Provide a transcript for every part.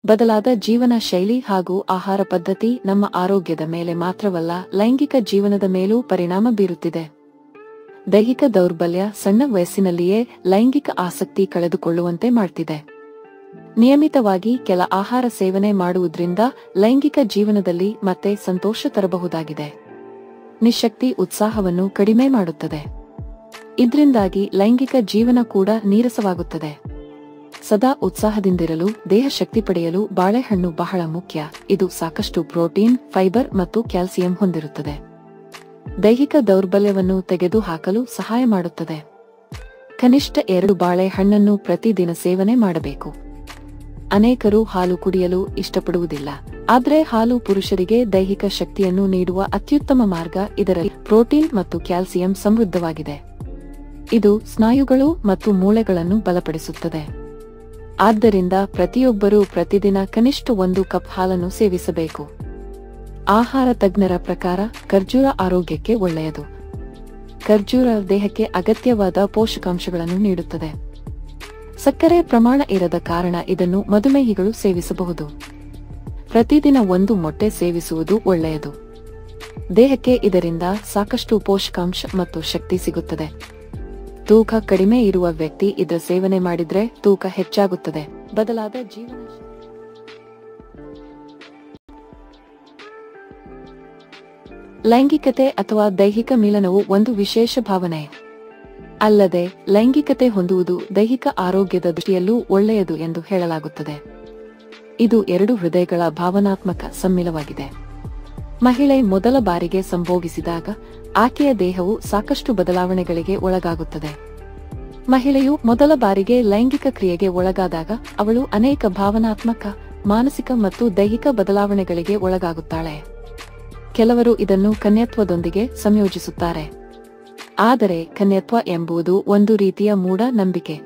ಬದಲಾದ ಜೀವನ ಶೈಲಿ ಹಾಗೂ ಆಹಾರ ಪದ್ಧತಿ ನಮ್ಮ ಆರೋಗ್ಯದ ಮೇಲೆ ಮಾತ್ರವಲ್ಲ, ಲೈಂಗಿಕ ಜೀವನದ ಮೇಲೂ ಪರಿಣಾಮ ಬೀರುತ್ತಿದೆ. ದೈಹಿಕ ದೌರ್ಬಲ್ಯ ಸಣ್ಣ ವಯಸ್ಸಿನಲ್ಲಿಯೇ ಲೈಂಗಿಕ ಆಸಕ್ತಿ ಕಳೆದುಕೊಳ್ಳುವಂತೆ ಮಾಡ್ತಿದೆ. ನಿಯಮಿತವಾಗಿ ಕೆಲ ಆಹಾರ ಸೇವನೆ ಮಾಡುವುದರಿಂದ ಲೈಂಗಿಕ ಜೀವನದಲ್ಲಿ ಮತ್ತೆ ಸಂತೋಷ ತರಬಹುದಾಗಿದೆ. ನಿಶ್ಶಕ್ತಿ ಉತ್ಸಾಹವನ್ನು ಕಡಿಮೆ ಮಾಡುತ್ತದೆ. ಇದರಿಂದಾಗಿ ಲೈಂಗಿಕ ಜೀವನ ಕೂಡ ನೀರಸವಾಗುತ್ತದೆ. ಸದಾ ಉತ್ಸಾಹದಿಂದಿರಲು, ದೇಹ ಶಕ್ತಿ ಪಡೆಯಲು ಬಾಳೆಹಣ್ಣು ಬಹಳ ಮುಖ್ಯ. ಇದು ಸಾಕಷ್ಟು ಪ್ರೋಟೀನ್, ಫೈಬರ್ ಮತ್ತು ಕ್ಯಾಲ್ಸಿಯಂ ಹೊಂದಿರುತ್ತದೆ. ದೈಹಿಕ ದೌರ್ಬಲ್ಯವನ್ನು ತೆಗೆದು ಹಾಕಲು ಸಹಾಯ ಮಾಡುತ್ತದೆ. ಕನಿಷ್ಠ 2 ಬಾಳೆಹಣ್ಣನ್ನು ಪ್ರತಿದಿನ ಸೇವನೆ ಮಾಡಬೇಕು. ಅನೇಕರು ಹಾಲು ಕುಡಿಯಲು ಇಷ್ಟಪಡುವುದಿಲ್ಲ, ಆದರೆ ಹಾಲು ಪುರುಷರಿಗೆ ದೈಹಿಕ ಶಕ್ತಿಯನ್ನು ನೀಡುವ ಅತ್ಯುತ್ತಮ ಮಾರ್ಗ. ಇದರಲ್ಲಿ ಪ್ರೋಟೀನ್ ಮತ್ತು ಕ್ಯಾಲ್ಸಿಯಂ ಸಮೃದ್ಧವಾಗಿದೆ. ಇದು ಸ್ನಾಯುಗಳು ಮತ್ತು ಮೂಳೆಗಳನ್ನು ಬಲಪಡಿಸುತ್ತದೆ. ಆದ್ದರಿಂದ ಪ್ರತಿಯೊಬ್ಬರೂ ಪ್ರತಿದಿನ ಕನಿಷ್ಠ 1 ಕಪ್ ಹಾಲನ್ನು ಸೇವಿಸಬೇಕು. ಆಹಾರ ತಜ್ಞರ ಪ್ರಕಾರ ಖರ್ಜೂರ ಆರೋಗ್ಯಕ್ಕೆ ಒಳ್ಳೆಯದು. ಖರ್ಜೂರ ದೇಹಕ್ಕೆ ಅಗತ್ಯವಾದ ಪೋಷಕಾಂಶಗಳನ್ನು ನೀಡುತ್ತದೆ. ಸಕ್ಕರೆ ಪ್ರಮಾಣ ಇರದ ಕಾರಣ ಇದನ್ನು ಮಧುಮೇಹಿಗಳು ಸೇವಿಸಬಹುದು. ಪ್ರತಿದಿನ 1 ಮೊಟ್ಟೆ ಸೇವಿಸುವುದು ಒಳ್ಳೆಯದು. ದೇಹಕ್ಕೆ ಇದರಿಂದ ಸಾಕಷ್ಟು ಪೋಷಕಾಂಶ ಮತ್ತು ಶಕ್ತಿ ಸಿಗುತ್ತದೆ. ತೂಕ ಕಡಿಮೆ ಇರುವ ವ್ಯಕ್ತಿ ಇದರ ಸೇವನೆ ಮಾಡಿದ್ರೆ ತೂಕ ಹೆಚ್ಚಾಗುತ್ತದೆ. ಬದಲಾದ ಜೀವನ ಲೈಂಗಿಕತೆ ಅಥವಾ ದೈಹಿಕ ಮಿಲನವು ಒಂದು ವಿಶೇಷ ಭಾವನೆ. ಅಲ್ಲದೆ ಲೈಂಗಿಕತೆ ಹೊಂದುವುದು ದೈಹಿಕ ಆರೋಗ್ಯದ ದೃಷ್ಟಿಯಲ್ಲೂ ಒಳ್ಳೆಯದು ಎಂದು ಹೇಳಲಾಗುತ್ತದೆ. ಇದು 2 ಹೃದಯಗಳ ಭಾವನಾತ್ಮಕ ಸಮ್ಮಿಲವಾಗಿದೆ. ಮಹಿಳೆ ಮೊದಲ ಬಾರಿಗೆ ಸಂಭೋಗಿಸಿದಾಗ ಆಕೆಯ ದೇಹವು ಸಾಕಷ್ಟು ಬದಲಾವಣೆಗಳಿಗೆ ಒಳಗಾಗುತ್ತದೆ. ಮಹಿಳೆಯು ಮೊದಲ ಬಾರಿಗೆ ಲೈಂಗಿಕ ಕ್ರಿಯೆಗೆ ಒಳಗಾದಾಗ ಅವಳು ಅನೇಕ ಭಾವನಾತ್ಮಕ, ಮಾನಸಿಕ ಮತ್ತು ದೈಹಿಕ ಬದಲಾವಣೆಗಳಿಗೆ ಒಳಗಾಗುತ್ತಾಳೆ. ಕೆಲವರು ಇದನ್ನು ಕನ್ಯತ್ವದೊಂದಿಗೆ ಸಂಯೋಜಿಸುತ್ತಾರೆ. ಆದರೆ ಕನ್ಯತ್ವ ಎಂಬುದು ಒಂದು ರೀತಿಯ ಮೂಢ ನಂಬಿಕೆ.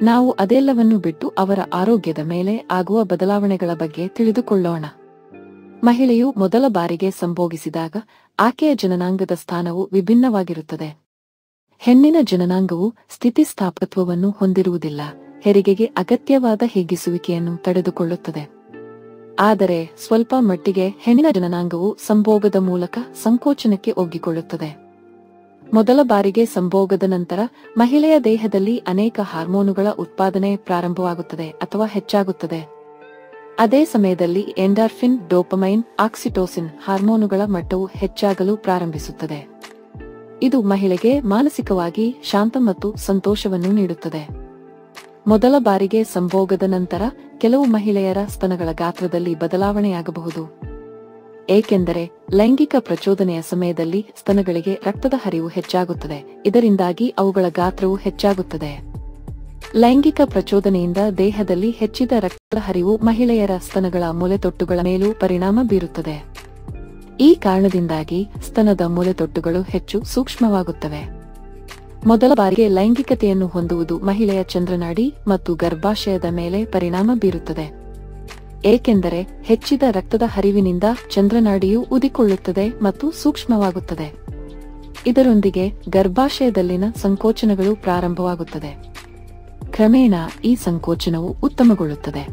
ನಾವು ಅದೆಲ್ಲವನ್ನು ಬಿಟ್ಟು ಅವರ ಆರೋಗ್ಯದ ಮೇಲೆ ಆಗುವ ಬದಲಾವಣೆಗಳ ಬಗ್ಗೆ ತಿಳಿದುಕೊಳ್ಳೋಣ. ಮಹಿಳೆಯು ಮೊದಲ ಬಾರಿಗೆ ಸಂಭೋಗಿಸಿದಾಗ ಆಕೆಯ ಜನನಾಂಗದ ಸ್ಥಾನವು ವಿಭಿನ್ನವಾಗಿರುತ್ತದೆ. ಹೆಣ್ಣಿನ ಜನನಾಂಗವು ಸ್ಥಿತಿಸ್ಥಾಪಕತ್ವವನ್ನು ಹೊಂದಿರುವುದಿಲ್ಲ, ಹೆರಿಗೆಗೆ ಅಗತ್ಯವಾದ ಹಿಗ್ಗಿಸುವಿಕೆಯನ್ನು ತಡೆದುಕೊಳ್ಳುತ್ತದೆ. ಆದರೆ ಸ್ವಲ್ಪ ಮಟ್ಟಿಗೆ ಹೆಣ್ಣಿನ ಜನನಾಂಗವು ಸಂಭೋಗದ ಮೂಲಕ ಸಂಕೋಚನಕ್ಕೆ ಒಗ್ಗಿಕೊಳ್ಳುತ್ತದೆ. ಮೊದಲ ಬಾರಿಗೆ ಸಂಭೋಗದ ನಂತರ ಮಹಿಳೆಯ ದೇಹದಲ್ಲಿ ಅನೇಕ ಹಾರ್ಮೋನುಗಳ ಉತ್ಪಾದನೆ ಪ್ರಾರಂಭವಾಗುತ್ತದೆ ಅಥವಾ ಹೆಚ್ಚಾಗುತ್ತದೆ. ಅದೇ ಸಮಯದಲ್ಲಿ ಎಂಡಾರ್ಫಿನ್, ಡೋಪಮೈನ್, ಆಕ್ಸಿಟೋಸಿನ್ ಹಾರ್ಮೋನುಗಳ ಮಟ್ಟವು ಹೆಚ್ಚಾಗಲು ಪ್ರಾರಂಭಿಸುತ್ತದೆ. ಇದು ಮಹಿಳೆಗೆ ಮಾನಸಿಕವಾಗಿ ಶಾಂತ ಮತ್ತು ಸಂತೋಷವನ್ನು ನೀಡುತ್ತದೆ. ಮೊದಲ ಬಾರಿಗೆ ಸಂಭೋಗದ ನಂತರ ಕೆಲವು ಮಹಿಳೆಯರ ಸ್ತನಗಳ ಗಾತ್ರದಲ್ಲಿ ಬದಲಾವಣೆಯಾಗಬಹುದು. ಏಕೆಂದರೆ ಲೈಂಗಿಕ ಪ್ರಚೋದನೆಯ ಸಮಯದಲ್ಲಿ ಸ್ತನಗಳಿಗೆ ರಕ್ತದ ಹರಿವು ಹೆಚ್ಚಾಗುತ್ತದೆ. ಇದರಿಂದಾಗಿ ಅವುಗಳ ಗಾತ್ರವು ಹೆಚ್ಚಾಗುತ್ತದೆ. ಲೈಂಗಿಕ ಪ್ರಚೋದನೆಯಿಂದ ದೇಹದಲ್ಲಿ ಹೆಚ್ಚಿದ ರಕ್ತದ ಹರಿವು ಮಹಿಳೆಯರ ಸ್ತನಗಳ ಮೊಲೆತೊಟ್ಟುಗಳ ಮೇಲೂ ಪರಿಣಾಮ ಬೀರುತ್ತದೆ. ಈ ಕಾರಣದಿಂದಾಗಿ ಸ್ತನದ ಮೊಲೆತೊಟ್ಟುಗಳು ಹೆಚ್ಚು ಸೂಕ್ಷ್ಮವಾಗುತ್ತವೆ. ಮೊದಲ ಬಾರಿಗೆ ಲೈಂಗಿಕತೆಯನ್ನು ಹೊಂದುವುದು ಮಹಿಳೆಯ ಚಂದ್ರನಾಡಿ ಮತ್ತು ಗರ್ಭಾಶಯದ ಮೇಲೆ ಪರಿಣಾಮ ಬೀರುತ್ತದೆ. ಏಕೆಂದರೆ ಹೆಚ್ಚಿದ ರಕ್ತದ ಹರಿವಿನಿಂದ ಚಂದ್ರನಾಡಿಯು ಊದಿಕೊಳ್ಳುತ್ತದೆ ಮತ್ತು ಸೂಕ್ಷ್ಮವಾಗುತ್ತದೆ. ಇದರೊಂದಿಗೆ ಗರ್ಭಾಶಯದಲ್ಲಿನ ಸಂಕೋಚನಗಳು ಪ್ರಾರಂಭವಾಗುತ್ತದೆ. ಕ್ರಮೇಣ ಈ ಸಂಕೋಚನವು ಉತ್ತಮಗೊಳ್ಳುತ್ತದೆ.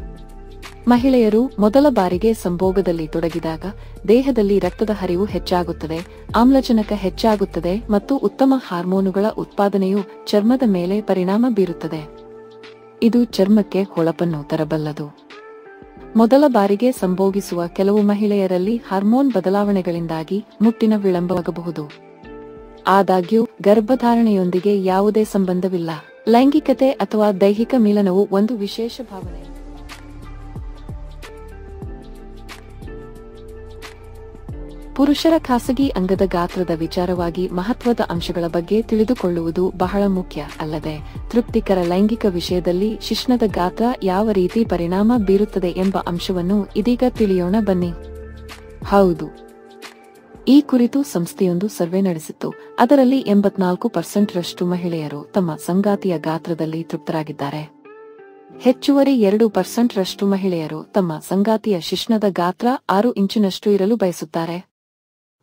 ಮಹಿಳೆಯರು ಮೊದಲ ಬಾರಿಗೆ ಸಂಭೋಗದಲ್ಲಿ ತೊಡಗಿದಾಗ ದೇಹದಲ್ಲಿ ರಕ್ತದ ಹರಿವು ಹೆಚ್ಚಾಗುತ್ತದೆ, ಆಮ್ಲಜನಕ ಹೆಚ್ಚಾಗುತ್ತದೆ ಮತ್ತು ಉತ್ತಮ ಹಾರ್ಮೋನುಗಳ ಉತ್ಪಾದನೆಯು ಚರ್ಮದ ಮೇಲೆ ಪರಿಣಾಮ ಬೀರುತ್ತದೆ. ಇದು ಚರ್ಮಕ್ಕೆ ಹೊಳಪನ್ನು ತರಬಲ್ಲದು. ಮೊದಲ ಬಾರಿಗೆ ಸಂಭೋಗಿಸುವ ಕೆಲವು ಮಹಿಳೆಯರಲ್ಲಿ ಹಾರ್ಮೋನ್ ಬದಲಾವಣೆಗಳಿಂದಾಗಿ ಮುಟ್ಟಿನ ವಿಳಂಬವಾಗಬಹುದು. ಆದಾಗ್ಯೂ ಗರ್ಭಧಾರಣೆಯೊಂದಿಗೆ ಯಾವುದೇ ಸಂಬಂಧವಿಲ್ಲ. ಲೈಂಗಿಕತೆ ಅಥವಾ ದೈಹಿಕ ಮಿಲನವು ಒಂದು ವಿಶೇಷ ಭಾವನೆ. ಪುರುಷರ ಖಾಸಗಿ ಅಂಗದ ಗಾತ್ರದ ವಿಚಾರವಾಗಿ ಮಹತ್ವದ ಅಂಶಗಳ ಬಗ್ಗೆ ತಿಳಿದುಕೊಳ್ಳುವುದು ಬಹಳ ಮುಖ್ಯ. ಅಲ್ಲದೆ ತೃಪ್ತಿಕರ ಲೈಂಗಿಕ ವಿಷಯದಲ್ಲಿ ಶಿಶ್ನದ ಗಾತ್ರ ಯಾವ ರೀತಿ ಪರಿಣಾಮ ಬೀರುತ್ತದೆ ಎಂಬ ಅಂಶವನ್ನು ಇದೀಗ ತಿಳಿಯೋಣ ಬನ್ನಿ. ಹೌದು, ಈ ಕುರಿತು ಸಂಸ್ಥೆಯೊಂದು ಸರ್ವೆ ನಡೆಸಿತ್ತು. ಅದರಲ್ಲಿ 84% ಮಹಿಳೆಯರು ತಮ್ಮ ಸಂಗಾತಿಯ ಗಾತ್ರದಲ್ಲಿ ತೃಪ್ತರಾಗಿದ್ದಾರೆ. ಹೆಚ್ಚುವರಿ 2% ಮಹಿಳೆಯರು ತಮ್ಮ ಸಂಗಾತಿಯ ಶಿಶ್ನದ ಗಾತ್ರ 6 ಇಂಚಿನಷ್ಟು ಇರಲು ಬಯಸುತ್ತಾರೆ.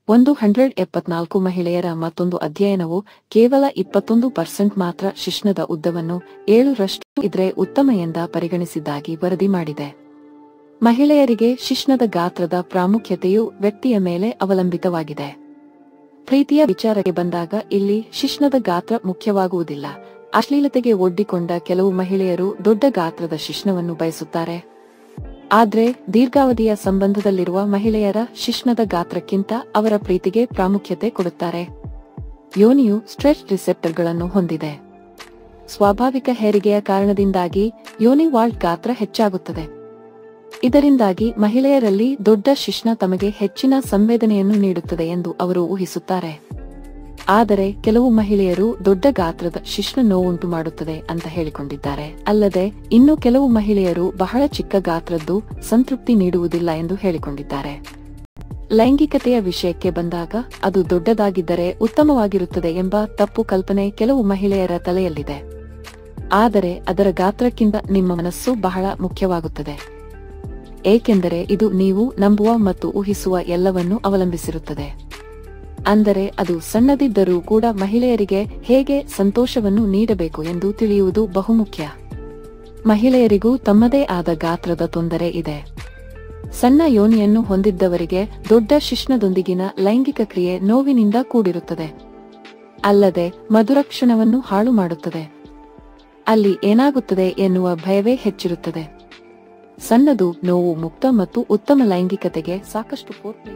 174 ಮಹಿಳೆಯರ ಮತ್ತೊಂದು ಅಧ್ಯಯನವು ಕೇವಲ 21% ಮಾತ್ರ ಶಿಶ್ನದ ಉದ್ದವನ್ನು 7ರಷ್ಟು ಇದ್ರೆ ಉತ್ತಮ ಎಂದ ಪರಿಗಣಿಸಿದ್ದಾಗಿ ವರದಿ ಮಾಡಿದೆ. ಮಹಿಳೆಯರಿಗೆ ಶಿಶ್ನದ ಗಾತ್ರದ ಪ್ರಾಮುಖ್ಯತೆಯು ವ್ಯಕ್ತಿಯ ಮೇಲೆ ಅವಲಂಬಿತವಾಗಿದೆ. ಪ್ರೀತಿಯ ವಿಚಾರಕ್ಕೆ ಬಂದಾಗ ಇಲ್ಲಿ ಶಿಶ್ನದ ಗಾತ್ರ ಮುಖ್ಯವಾಗುವುದಿಲ್ಲ. ಅಶ್ಲೀಲತೆಗೆ ಒಡ್ಡಿಕೊಂಡ ಕೆಲವು ಮಹಿಳೆಯರು ದೊಡ್ಡ ಗಾತ್ರದ ಶಿಶ್ನವನ್ನು ಬಯಸುತ್ತಾರೆ. ಆದ್ರೆ ದೀರ್ಘಾವಧಿಯ ಸಂಬಂಧದಲ್ಲಿರುವ ಮಹಿಳೆಯರ ಶಿಶ್ನದ ಗಾತ್ರಕ್ಕಿಂತ ಅವರ ಪ್ರೀತಿಗೆ ಪ್ರಾಮುಖ್ಯತೆ ಕೊಡುತ್ತಾರೆ. ಯೋನಿಯು ಸ್ಟ್ರೆಚ್ ರಿಸೆಪ್ಟರ್ಗಳನ್ನು ಹೊಂದಿದೆ. ಸ್ವಾಭಾವಿಕ ಹೆರಿಗೆಯ ಕಾರಣದಿಂದಾಗಿ ಯೋನಿ ವಾಲ್ಟ್ ಗಾತ್ರ ಹೆಚ್ಚಾಗುತ್ತದೆ. ಇದರಿಂದಾಗಿ ಮಹಿಳೆಯರಲ್ಲಿ ದೊಡ್ಡ ಶಿಶ್ನ ತಮಗೆ ಹೆಚ್ಚಿನ ಸಂವೇದನೆಯನ್ನು ನೀಡುತ್ತದೆ ಎಂದು ಅವರು ಊಹಿಸುತ್ತಾರೆ. ಆದರೆ ಕೆಲವು ಮಹಿಳೆಯರು ದೊಡ್ಡ ಗಾತ್ರದ ಶಿಶ್ನ ನೋವುಂಟು ಮಾಡುತ್ತದೆ ಅಂತ ಹೇಳಿಕೊಂಡಿದ್ದಾರೆ. ಅಲ್ಲದೆ ಇನ್ನು ಕೆಲವು ಮಹಿಳೆಯರು ಬಹಳ ಚಿಕ್ಕ ಗಾತ್ರದ್ದು ಸಂತೃಪ್ತಿ ನೀಡುವುದಿಲ್ಲ ಎಂದು ಹೇಳಿಕೊಂಡಿದ್ದಾರೆ. ಲೈಂಗಿಕತೆಯ ವಿಷಯಕ್ಕೆ ಬಂದಾಗ ಅದು ದೊಡ್ಡದಾಗಿದ್ದರೆ ಉತ್ತಮವಾಗಿರುತ್ತದೆ ಎಂಬ ತಪ್ಪು ಕಲ್ಪನೆ ಕೆಲವು ಮಹಿಳೆಯರ ತಲೆಯಲ್ಲಿದೆ. ಆದರೆ ಅದರ ಗಾತ್ರಕ್ಕಿಂತ ನಿಮ್ಮ ಮನಸ್ಸು ಬಹಳ ಮುಖ್ಯವಾಗುತ್ತದೆ. ಏಕೆಂದರೆ ಇದು ನೀವು ನಂಬುವ ಮತ್ತು ಊಹಿಸುವ ಎಲ್ಲವನ್ನೂ ಅವಲಂಬಿಸಿರುತ್ತದೆ. ಅಂದರೆ ಅದು ಸಣ್ಣದಿದ್ದರೂ ಕೂಡ ಮಹಿಳೆಯರಿಗೆ ಹೇಗೆ ಸಂತೋಷವನ್ನು ನೀಡಬೇಕು ಎಂದು ತಿಳಿಯುವುದು ಬಹುಮುಖ್ಯ. ಮಹಿಳೆಯರಿಗೂ ತಮ್ಮದೇ ಆದ ಗಾತ್ರದ ತೊಂದರೆ ಇದೆ. ಸಣ್ಣ ಯೋನಿಯನ್ನು ಹೊಂದಿದ್ದವರಿಗೆ ದೊಡ್ಡ ಶಿಶ್ನದೊಂದಿಗಿನ ಲೈಂಗಿಕ ಕ್ರಿಯೆ ನೋವಿನಿಂದ ಕೂಡಿರುತ್ತದೆ. ಅಲ್ಲದೆ ಮಧುರ ಕ್ಷಣವನ್ನು ಹಾಳು ಮಾಡುತ್ತದೆ. ಅಲ್ಲಿ ಏನಾಗುತ್ತದೆ ಎನ್ನುವ ಭಯವೇ ಹೆಚ್ಚಿರುತ್ತದೆ. ಸಣ್ಣದು, ನೋವು ಮುಕ್ತ ಮತ್ತು ಉತ್ತಮ ಲೈಂಗಿಕತೆಗೆ ಸಾಕಷ್ಟು ಫೋರ್ಪ್ಲೇ.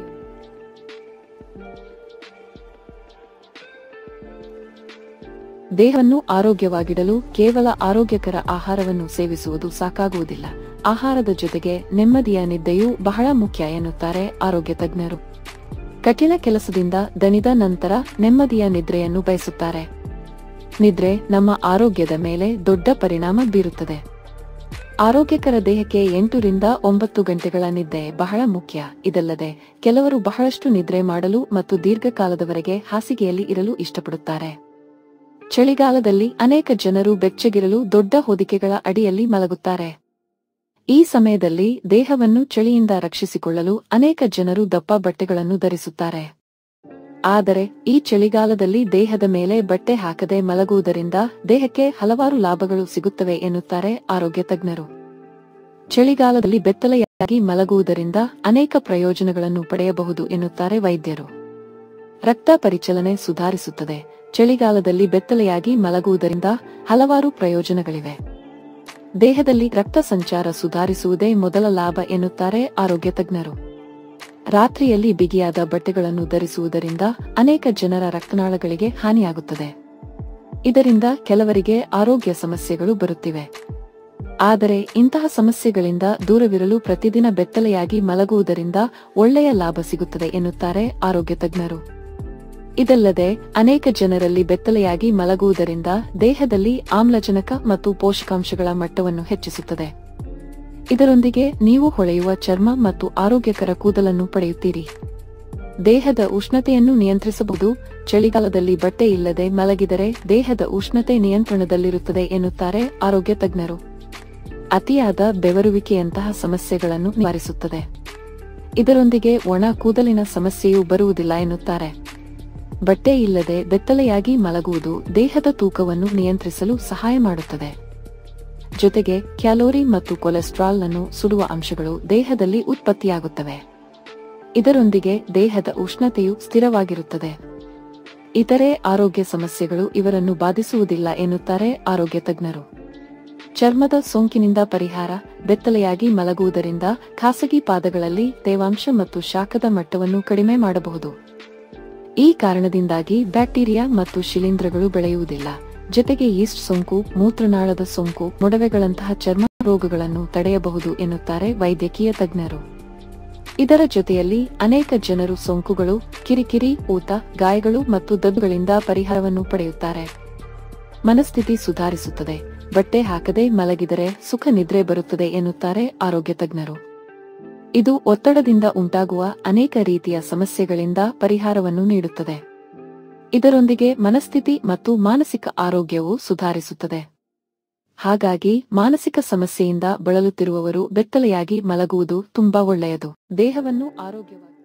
ದೇಹವನ್ನು ಆರೋಗ್ಯವಾಗಿಡಲು ಕೇವಲ ಆರೋಗ್ಯಕರ ಆಹಾರವನ್ನು ಸೇವಿಸುವುದು ಸಾಕಾಗುವುದಿಲ್ಲ. ಆಹಾರದ ಜೊತೆಗೆ ನೆಮ್ಮದಿಯ ನಿದ್ದೆಯೂ ಬಹಳ ಮುಖ್ಯ ಎನ್ನುತ್ತಾರೆ ಆರೋಗ್ಯ ತಜ್ಞರು. ಕಠಿಣ ಕೆಲಸದಿಂದ ದಣಿದ ನಂತರ ನೆಮ್ಮದಿಯ ನಿದ್ರೆಯನ್ನು ಬಯಸುತ್ತಾರೆ. ನಿದ್ರೆ ನಮ್ಮ ಆರೋಗ್ಯದ ಮೇಲೆ ದೊಡ್ಡ ಪರಿಣಾಮ ಬೀರುತ್ತದೆ. ಆರೋಗ್ಯಕರ ದೇಹಕ್ಕೆ 8 ರಿಂದ 9 ಗಂಟೆಗಳ ನಿದ್ದೆ ಬಹಳ ಮುಖ್ಯ. ಇದಲ್ಲದೆ ಕೆಲವರು ಬಹಳಷ್ಟು ನಿದ್ರೆ ಮಾಡಲು ಮತ್ತು ದೀರ್ಘಕಾಲದವರೆಗೆ ಹಾಸಿಗೆಯಲ್ಲಿ ಇರಲು ಇಷ್ಟಪಡುತ್ತಾರೆ. ಚಳಿಗಾಲದಲ್ಲಿ ಅನೇಕ ಜನರು ಬೆಚ್ಚಗಿರಲು ದೊಡ್ಡ ಹೊದಿಕೆಗಳ ಅಡಿಯಲ್ಲಿ ಮಲಗುತ್ತಾರೆ. ಈ ಸಮಯದಲ್ಲಿ ದೇಹವನ್ನು ಚಳಿಯಿಂದ ರಕ್ಷಿಸಿಕೊಳ್ಳಲು ಅನೇಕ ಜನರು ದಪ್ಪ ಬಟ್ಟೆಗಳನ್ನು ಧರಿಸುತ್ತಾರೆ. ಆದರೆ ಈ ಚಳಿಗಾಲದಲ್ಲಿ ದೇಹದ ಮೇಲೆ ಬಟ್ಟೆ ಹಾಕದೆ ಮಲಗುವುದರಿಂದ ದೇಹಕ್ಕೆ ಹಲವಾರು ಲಾಭಗಳು ಸಿಗುತ್ತವೆ ಎನ್ನುತ್ತಾರೆ ಆರೋಗ್ಯ ತಜ್ಞರು. ಚಳಿಗಾಲದಲ್ಲಿ ಬೆತ್ತಲೆಯಾಗಿ ಮಲಗುವುದರಿಂದ ಅನೇಕ ಪ್ರಯೋಜನಗಳನ್ನು ಪಡೆಯಬಹುದು ಎನ್ನುತ್ತಾರೆ ವೈದ್ಯರು. ರಕ್ತ ಪರಿಚಲನೆ ಸುಧಾರಿಸುತ್ತದೆ. ಚಳಿಗಾಲದಲ್ಲಿ ಬೆತ್ತಲೆಯಾಗಿ ಮಲಗುವುದರಿಂದ ಹಲವಾರು ಪ್ರಯೋಜನಗಳಿವೆ. ದೇಹದಲ್ಲಿ ರಕ್ತ ಸಂಚಾರ ಸುಧಾರಿಸುವುದೇ ಮೊದಲ ಲಾಭ ಎನ್ನುತ್ತಾರೆ ಆರೋಗ್ಯ ತಜ್ಞರು. ರಾತ್ರಿಯಲ್ಲಿ ಬಿಗಿಯಾದ ಬಟ್ಟೆಗಳನ್ನು ಧರಿಸುವುದರಿಂದ ಅನೇಕ ಜನರ ರಕ್ತನಾಳಗಳಿಗೆ ಹಾನಿಯಾಗುತ್ತದೆ. ಇದರಿಂದ ಕೆಲವರಿಗೆ ಆರೋಗ್ಯ ಸಮಸ್ಯೆಗಳು ಬರುತ್ತಿವೆ. ಆದರೆ ಇಂತಹ ಸಮಸ್ಯೆಗಳಿಂದ ದೂರವಿರಲು ಪ್ರತಿದಿನ ಬೆತ್ತಲೆಯಾಗಿ ಮಲಗುವುದರಿಂದ ಒಳ್ಳೆಯ ಲಾಭ ಸಿಗುತ್ತದೆ ಎನ್ನುತ್ತಾರೆ ಆರೋಗ್ಯ ತಜ್ಞರು. ಇದಲ್ಲದೆ ಅನೇಕ ಜನರಲ್ಲಿ ಬೆತ್ತಲೆಯಾಗಿ ಮಲಗುವುದರಿಂದ ದೇಹದಲ್ಲಿ ಆಮ್ಲಜನಕ ಮತ್ತು ಪೋಷಕಾಂಶಗಳ ಮಟ್ಟವನ್ನು ಹೆಚ್ಚಿಸುತ್ತದೆ. ಇದರೊಂದಿಗೆ ನೀವು ಹೊಳೆಯುವ ಚರ್ಮ ಮತ್ತು ಆರೋಗ್ಯಕರ ಕೂದಲನ್ನು ಪಡೆಯುತ್ತೀರಿ. ದೇಹದ ಉಷ್ಣತೆಯನ್ನು ನಿಯಂತ್ರಿಸಬಹುದು. ಚಳಿಗಾಲದಲ್ಲಿ ಬಟ್ಟೆ ಇಲ್ಲದೆ ಮಲಗಿದರೆ ದೇಹದ ಉಷ್ಣತೆ ನಿಯಂತ್ರಣದಲ್ಲಿರುತ್ತದೆ ಎನ್ನುತ್ತಾರೆ ಆರೋಗ್ಯ ತಜ್ಞರು. ಅತಿಯಾದ ಬೆವರುವಿಕೆಯಂತಹ ಸಮಸ್ಯೆಗಳನ್ನು ನಿವಾರಿಸುತ್ತದೆ. ಇದರೊಂದಿಗೆ ಒಣ ಕೂದಲಿನ ಸಮಸ್ಯೆಯೂ ಬರುವುದಿಲ್ಲ ಎನ್ನುತ್ತಾರೆ. ಬಟ್ಟೆ ಇಲ್ಲದೆ ಬೆತ್ತಲೆಯಾಗಿ ಮಲಗುವುದು ದೇಹದ ತೂಕವನ್ನು ನಿಯಂತ್ರಿಸಲು ಸಹಾಯ ಮಾಡುತ್ತದೆ. ಜೊತೆಗೆ ಕ್ಯಾಲೋರಿ ಮತ್ತು ಕೊಲೆಸ್ಟ್ರಾಲ್ನನ್ನು ಸುಡುವ ಅಂಶಗಳು ದೇಹದಲ್ಲಿ ಉತ್ಪತ್ತಿಯಾಗುತ್ತವೆ. ಇದರೊಂದಿಗೆ ದೇಹದ ಉಷ್ಣತೆಯು ಸ್ಥಿರವಾಗಿರುತ್ತದೆ. ಇತರೆ ಆರೋಗ್ಯ ಸಮಸ್ಯೆಗಳು ಇವರನ್ನು ಬಾಧಿಸುವುದಿಲ್ಲ ಎನ್ನುತ್ತಾರೆ ಆರೋಗ್ಯ ತಜ್ಞರು. ಚರ್ಮದ ಸೋಂಕಿನಿಂದ ಪರಿಹಾರ. ಬೆತ್ತಲೆಯಾಗಿ ಮಲಗುವುದರಿಂದ ಖಾಸಗಿ ಪಾದಗಳಲ್ಲಿ ತೇವಾಂಶ ಮತ್ತು ಶಾಖದ ಮಟ್ಟವನ್ನು ಕಡಿಮೆ ಮಾಡಬಹುದು. ಈ ಕಾರಣದಿಂದಾಗಿ ಬ್ಯಾಕ್ಟೀರಿಯಾ ಮತ್ತು ಶಿಲೀಂಧ್ರಗಳು ಬೆಳೆಯುವುದಿಲ್ಲ. ಜೊತೆಗೆ ಈಸ್ಟ್ ಸೋಂಕು, ಮೂತ್ರನಾಳದ ಸೋಂಕು, ಮೊಡವೆಗಳಂತಹ ಚರ್ಮ ರೋಗಗಳನ್ನು ತಡೆಯಬಹುದು ಎನ್ನುತ್ತಾರೆ ವೈದ್ಯಕೀಯ ತಜ್ಞರು. ಇದರ ಜೊತೆಯಲ್ಲಿ ಅನೇಕ ಜನರು ಸೋಂಕುಗಳು, ಕಿರಿಕಿರಿ, ಊತ, ಗಾಯಗಳು ಮತ್ತು ದದ್ದುಗಳಿಂದ ಪರಿಹಾರವನ್ನು ಪಡೆಯುತ್ತಾರೆ. ಮನಸ್ಥಿತಿ ಸುಧಾರಿಸುತ್ತದೆ. ಬಟ್ಟೆ ಹಾಕದೆ ಮಲಗಿದರೆ ಸುಖ ನಿದ್ರೆ ಬರುತ್ತದೆ ಎನ್ನುತ್ತಾರೆ ಆರೋಗ್ಯ ತಜ್ಞರು. ಇದು ಒತ್ತಡದಿಂದ ಉಂಟಾಗುವ ಅನೇಕ ರೀತಿಯ ಸಮಸ್ಯೆಗಳಿಂದ ಪರಿಹಾರವನ್ನು ನೀಡುತ್ತದೆ. ಇದರೊಂದಿಗೆ ಮನಸ್ಥಿತಿ ಮತ್ತು ಮಾನಸಿಕ ಆರೋಗ್ಯವೂ ಸುಧಾರಿಸುತ್ತದೆ. ಹಾಗಾಗಿ ಮಾನಸಿಕ ಸಮಸ್ಯೆಯಿಂದ ಬಳಲುತ್ತಿರುವವರು ಬೆತ್ತಲೆಯಾಗಿ ಮಲಗುವುದು ತುಂಬಾ ಒಳ್ಳೆಯದು. ದೇಹವನ್ನು ಆರೋಗ್ಯವಾಗಿ